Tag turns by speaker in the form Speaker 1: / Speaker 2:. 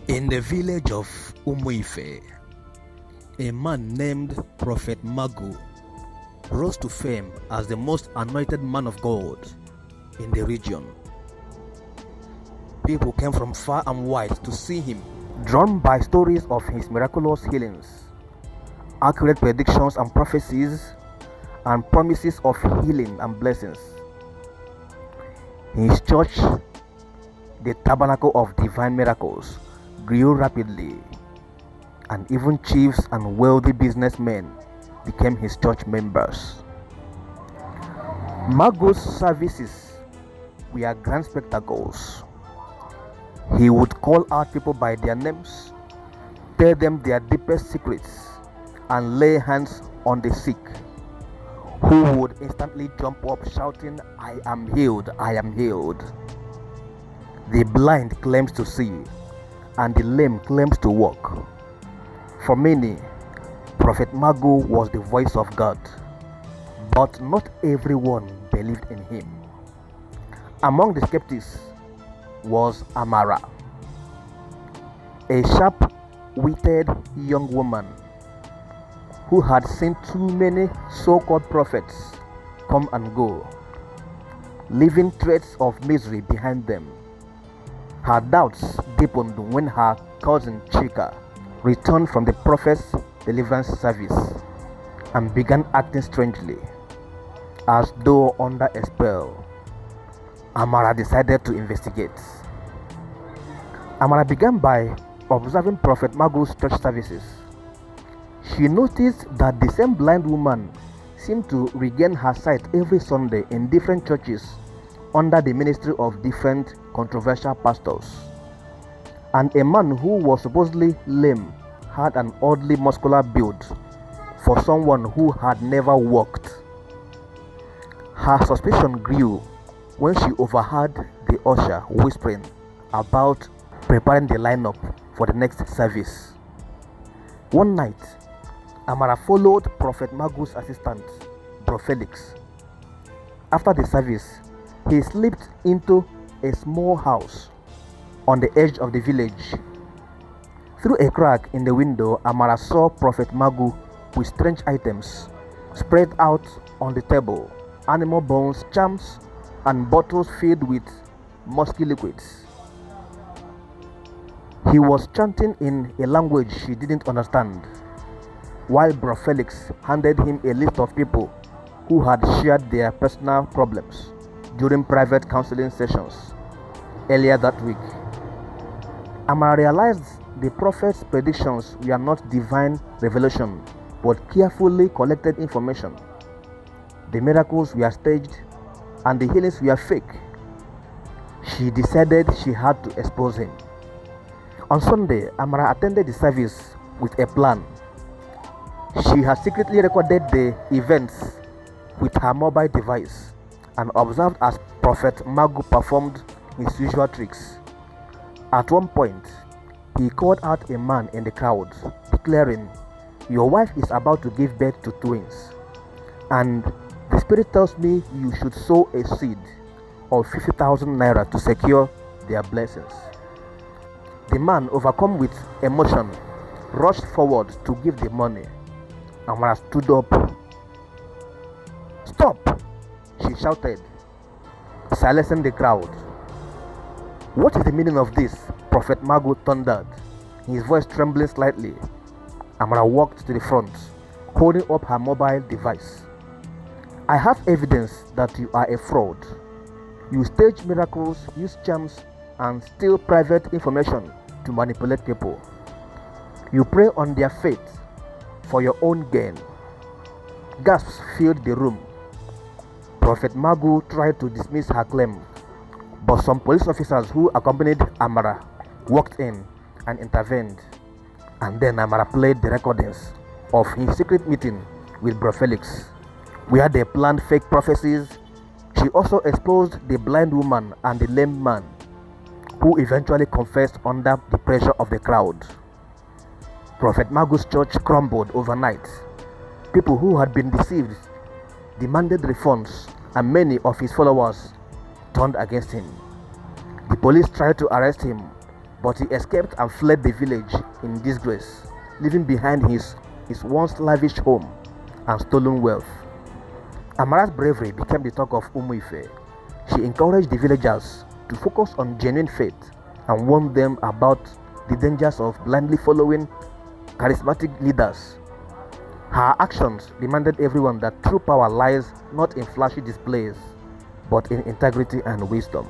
Speaker 1: In the village of Umuife, a man named Prophet Magu rose to fame as the most anointed man of God in the region. People came from far and wide to see him, drawn by stories of his miraculous healings, accurate predictions and prophecies, and promises of healing and blessings. His church, the Tabernacle of Divine Miracles, grew rapidly, and even chiefs and wealthy businessmen became his church members. Magu's services were grand spectacles. He would call out people by their names, tell them their deepest secrets, and lay hands on the sick, who would instantly jump up shouting, "I am healed, I am healed." The blind claims to see, and the lame claims to walk. For many, Prophet Magu was the voice of God, but not everyone believed in him. Among the skeptics was Amara, a sharp-witted young woman who had seen too many so-called prophets come and go, leaving traces of misery behind them. Her doubts deepened when her cousin Chika returned from the prophet's deliverance service and began acting strangely, as though under a spell. Amara decided to investigate. Amara began by observing Prophet Magu's church services. She noticed that the same blind woman seemed to regain her sight every Sunday in different churches under the ministry of different controversial pastors. And a man who was supposedly lame had an oddly muscular build for someone who had never walked. Her suspicion grew when she overheard the usher whispering about preparing the lineup for the next service. One night, Amara followed Prophet Magu's assistant, Bro Felix. After the service, he slipped into a small house on the edge of the village. Through a crack in the window, Amara saw Prophet Magu with strange items spread out on the table, animal bones, charms, and bottles filled with musky liquids. He was chanting in a language she didn't understand, while Bro Felix handed him a list of people who had shared their personal problems during private counseling sessions earlier that week. Amara realized the prophet's predictions were not divine revelation, but carefully collected information. The miracles were staged and the healings were fake. She decided she had to expose him. On Sunday, Amara attended the service with a plan. She had secretly recorded the events with her mobile device and observed as Prophet Magu performed his usual tricks. At one point, he called out a man in the crowd, declaring, "Your wife is about to give birth to twins, and the spirit tells me you should sow a seed of 50,000 naira to secure their blessings." The man, overcome with emotion, rushed forward to give the money. Amara stood up. "Stop!" she shouted, silencing the crowd. "What is the meaning of this?" Prophet Magu thundered, his voice trembling slightly. Amara walked to the front, holding up her mobile device. "I have evidence that you are a fraud. You stage miracles, use charms, and steal private information to manipulate people. You prey on their faith for your own gain." Gasps filled the room. Prophet Magu tried to dismiss her claim, but some police officers who accompanied Amara walked in and intervened. And then Amara played the recordings of his secret meeting with Bro Felix, where they planned fake prophecies. She also exposed the blind woman and the lame man, who eventually confessed under the pressure of the crowd. Prophet Magu's church crumbled overnight. People who had been deceived demanded refunds, and many of his followers turned against him. The police tried to arrest him, but he escaped and fled the village in disgrace, leaving behind his once lavish home and stolen wealth. Amara's bravery became the talk of Umuife. She encouraged the villagers to focus on genuine faith and warned them about the dangers of blindly following charismatic leaders. Her actions reminded everyone that true power lies not in flashy displays, but in integrity and wisdom.